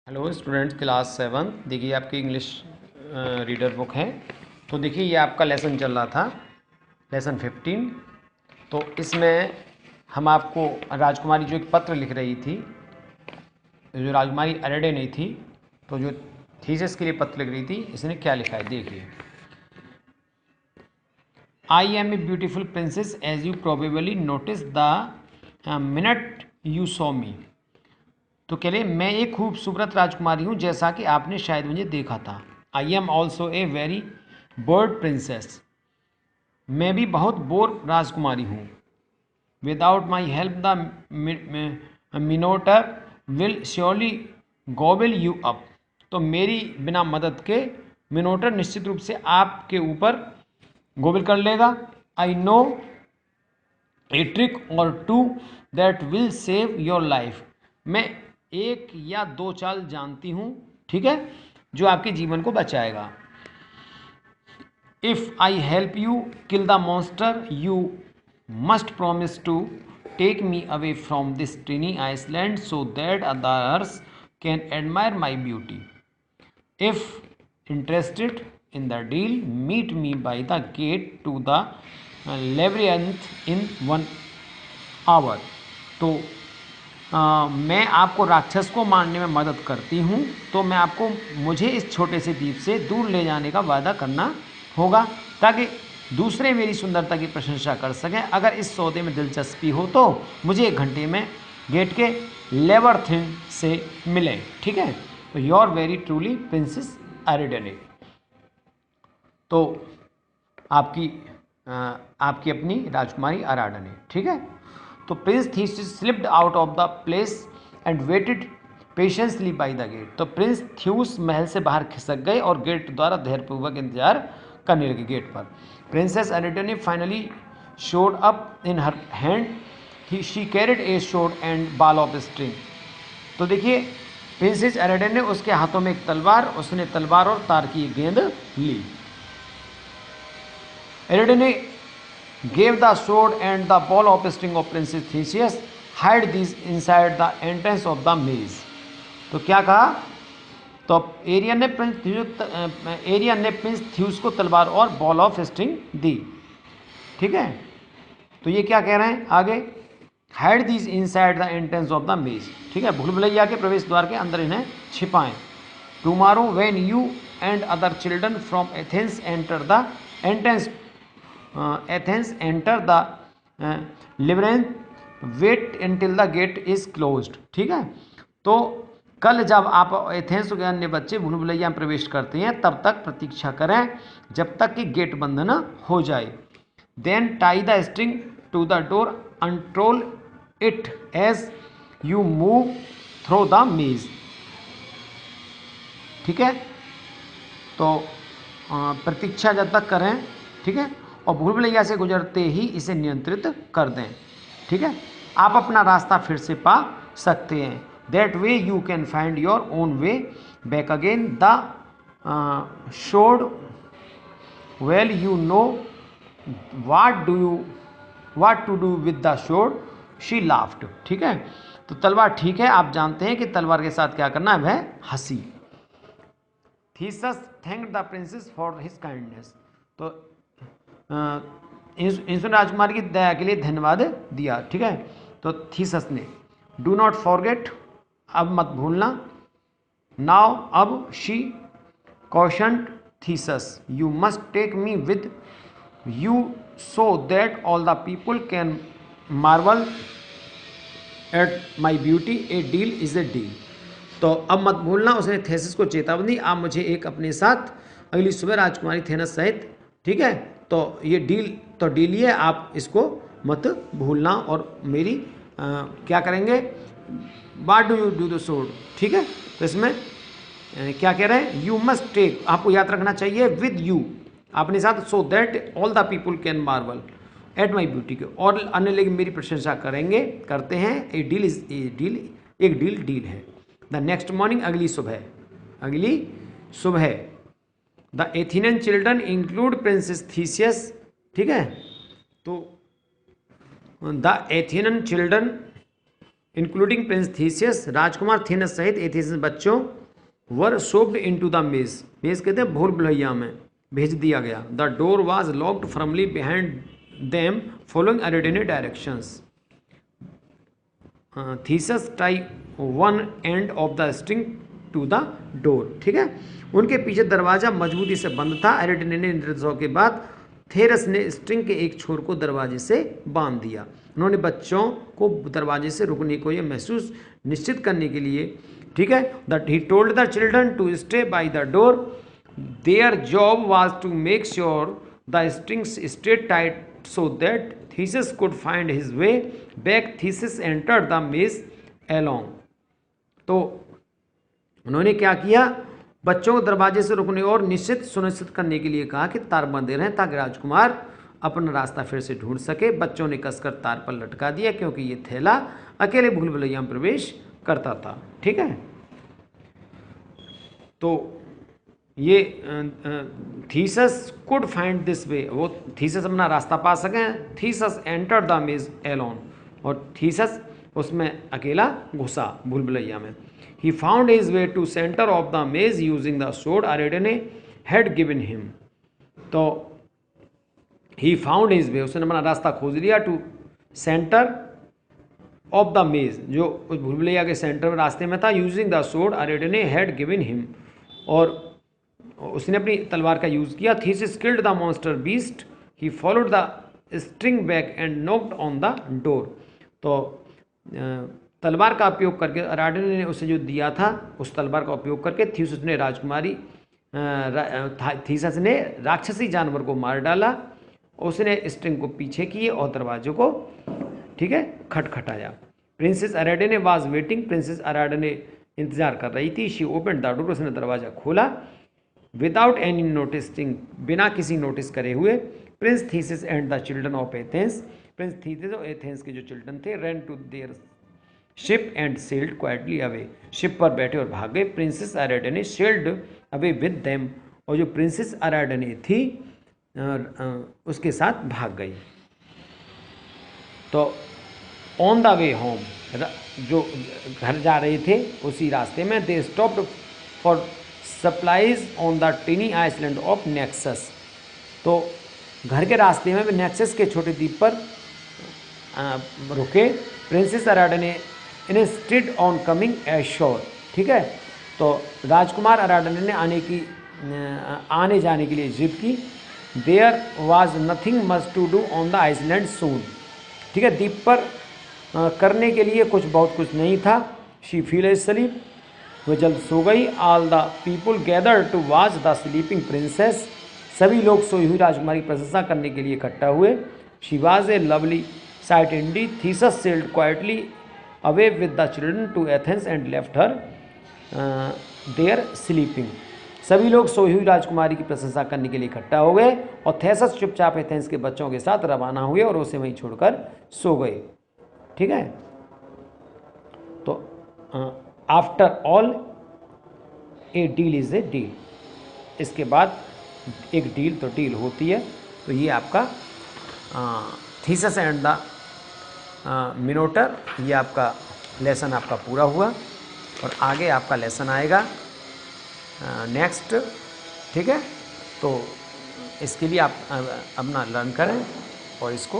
Hello students, class 7। देखिए आपकी English reader book है। तो देखिए ये आपका लेसन चल रहा था, लेसन 15। तो इसमें हम आपको राजकुमारी जो एक पत्र लिख रही थी, जो राजकुमारी अरेडे नहीं थी, तो जो थीसिस के लिए पत्र लिख रही थी, इसने क्या लिखा है देखिए। I am a beautiful princess as you probably notice the minute you saw me. तो कह रहे मैं एक खूबसूरत राजकुमारी हूँ जैसा कि आपने शायद मुझे देखा था। I am also a very bored princess. मैं भी बहुत बोर राजकुमारी हूँ। Without my help the Minotaur will surely gobble you up. तो मेरी बिना मदद के मिनोटर निश्चित रूप से आपके ऊपर गोबल कर लेगा। I know a trick or two that will save your life. मैं एक या दो चाल जानती हूँ, ठीक है, जो आपके जीवन को बचाएगा। If I help you kill the monster you must promise to take me away from this tiny island so that others can admire my beauty. If interested in the deal meet me by the gate to the labyrinth in 1 hour. तो मैं आपको राक्षस को मारने में मदद करती हूँ, तो मैं आपको मुझे इस छोटे से द्वीप से दूर ले जाने का वादा करना होगा ताकि दूसरे मेरी सुंदरता की प्रशंसा कर सकें। अगर इस सौदे में दिलचस्पी हो तो मुझे 1 घंटे में गेट के लेबरथिन से मिलें, ठीक है। तो your very truly princess Ariadne. तो आपकी आपकी अपनी राजकुमारी अराडने, ठीक है। तो prince Theseus slipped out of the place and waited patiently by the gate. तो प्रिंस थ्यूस महल से बाहर खिसक गए और गेट द्वारा धैर्यपूर्वक इंतजार करने लगे गेट पर। Princess Ariadne finally showed up in her hand she carried a sword and ball of string. तो देखिए प्रिंसेस एरिडने ने उसके हाथों में एक तलवार, उसने तलवार और तार की गेंद ली। एरिडने gave the sword and the ball of string of Princess Theseus, hide these inside the entrance of the maze। तो क्या कहा, तो एरियन ने प्रिंस थ्यूस को तलवार और बॉल ऑफ स्ट्रिंग दी, ठीक है। तो ये क्या कह रहे हैं आगे, hide these inside the entrance of the maze, ठीक है, भूल भुलैया के प्रवेश द्वार के अंदर इन्हें छिपाएं। Tomorrow when you and other children from Athens enter the entrance Athens enter the labyrinth wait until the gate is closed, ठीक है। तो कल जब आप एथेंस के अन्य बच्चे भूल भुलैया में प्रवेश करते हैं तब तक प्रतीक्षा करें जब तक कि गेट बंद न हो जाए। Then tie the string to the door unroll it as you move through the maze, ठीक है। तो प्रतीक्षा जब तक करें, ठीक है, और भूल भुलैया से गुजरते ही इसे नियंत्रित कर दें, ठीक है। आप अपना रास्ता फिर से पा सकते हैं। That way you can find your own way back again the sword well you know what to do with the sword she laughed, ठीक है। तो तलवार ठीक है, आप जानते हैं कि तलवार के साथ क्या करना है, वह हंसी। Theseus thanked the princess for his kindness. तो इंसुन राजकुमार की दया के लिए धन्यवाद दिया, ठीक है। तो थीसस ने डू नॉट फॉरगेट, अब मत भूलना। नाउ अब she cautioned Theseus you must take me with you so that all the people can marvel at my beauty, a deal is a deal. तो अब मत भूलना, उसने थेसिस को चेतावनी, आप मुझे एक अपने साथ अगली सुबह राजकुमारी थेनस सहित, ठीक है। तो ये डील तो डील ही है, आप इसको मत भूलना। और मेरी क्या करेंगे, what do you do the सोड, ठीक है। तो इसमें क्या कह रहे हैं, यू मस्ट टेक, आपको याद रखना चाहिए, विद यू, अपने साथ, so that all the people can marvel at my beauty के, और अन्य लोग मेरी प्रशंसा करेंगे, करते हैं। A deal is a deal, एक डील डील है। द नेक्स्ट मॉर्निंग, अगली सुबह the Athenian children include princess Theseus, ठीक है। तो the Athenian children including prince Theseus, राजकुमार थीनस सहित एथेंस बच्चों वर सोप्ड इनटू द मेज, मेज कहते हैं भूल भुलैया में भेज दिया गया। The door was locked firmly behind them following Ariadne directions. Theseus tie one end of the string to the door, ठीक है। उनके पीछे दरवाजा मजबूती से बंद था। एरिडिने ने निर्देशों के बाद थेरस ने स्ट्रिंग के एक छोर को दरवाजे से बांध दिया। उन्होंने बच्चों को दरवाजे से रुकने को यह महसूस निश्चित करने के लिए, ठीक है, that he told the children to stay by the door. Their job was to make sure the strings stayed tight so that Theseus could find his way back. Theseus entered the maze alone. तो उन्होंने क्या किया, बच्चों को दरवाजे से रुकने और निश्चित सुनिश्चित करने के लिए कहा कि तार बंधे रहें ताकि राजकुमार अपना रास्ता फिर से ढूंढ सके। बच्चों ने कसकर तार पर लटका दिया क्योंकि ये थैला अकेले भूल भुलैया में प्रवेश करता था, ठीक है। तो ये Theseus could find this way, वो थीसस अपना रास्ता पा सकें। Theseus enter the maze alone, और थीसस उसमें अकेला घुसा भूल भुलैया में। He found his way to centre of the maze using the sword Ariadne had given him. तो ही फाउंड हिज वे, उसने अपना रास्ता खोज लिया टू सेंटर ऑफ द मेज, जो उस भूल भुलैया के सेंटर में रास्ते में था, using the sword Ariadne had given him, और उसने अपनी तलवार का यूज़ किया। Theseus killed the monster beast, he followed the string back and knocked on the door. तो तलवार का उपयोग करके अराडिने ने उसे जो दिया था, उस तलवार का उपयोग करके थीसिस ने थीसिस ने राक्षसी जानवर को मार डाला। उसने स्ट्रिंग को पीछे किए और दरवाजे को, ठीक है, खटखटाया। प्रिंसेस अराडिने वाज वेटिंग, प्रिंसेस अराडिने इंतजार कर रही थी। शी ओपन द डोर, उसने दरवाजा खोला। विदाउट एनी नोटिसिंग, बिना किसी नोटिस करे हुए, prince Theseus and the children of Athens, prince Theseus और एथेंस के जो चिल्ड्रन थे, run to their ship and sailed quietly away, ship पर बैठे और भाग गए। Princess Ariadne sailed away with them, और जो प्रिंसेस अराडिने थी उसके साथ भाग गई। तो ऑन द वे होम, जो घर जा रहे थे उसी रास्ते में, they stopped for supplies on the tiny island of Naxos. तो घर के रास्ते में नेक्सस के छोटे द्वीप पर रुके। प्रिंसेस अराडिने इंसिस्टेड ऑन कमिंग एशोर, ठीक है। तो राजकुमार अराडिने ने आने जाने के लिए जिद की। There was nothing much to do on the island soon, ठीक है, द्वीप पर करने के लिए बहुत कुछ नहीं था। शी फील स्लीप, वह जल्द सो गई। All the people gather to watch the sleeping princess, सभी लोग सोई हुई राजकुमारी की प्रशंसा करने के लिए इकट्ठा हुए। She was a lovely sight indeed. Theseus sailed quietly away with the children to Athens and left her there sleeping. सभी लोग सोई हुई राजकुमारी की प्रशंसा करने के लिए इकट्ठा हो गए और थेसस चुपचाप एथेंस के बच्चों के साथ रवाना हुए और उसे वहीं छोड़कर सो गए, ठीक है। तो after all A deal is a deal, इसके बाद एक डील तो डील होती है। तो ये आपका थीसस एंड द मिनोटर, ये आपका लेसन आपका पूरा हुआ, और आगे आपका लेसन आएगा नेक्स्ट, ठीक है। तो इसके लिए आप अपना लर्न करें और इसको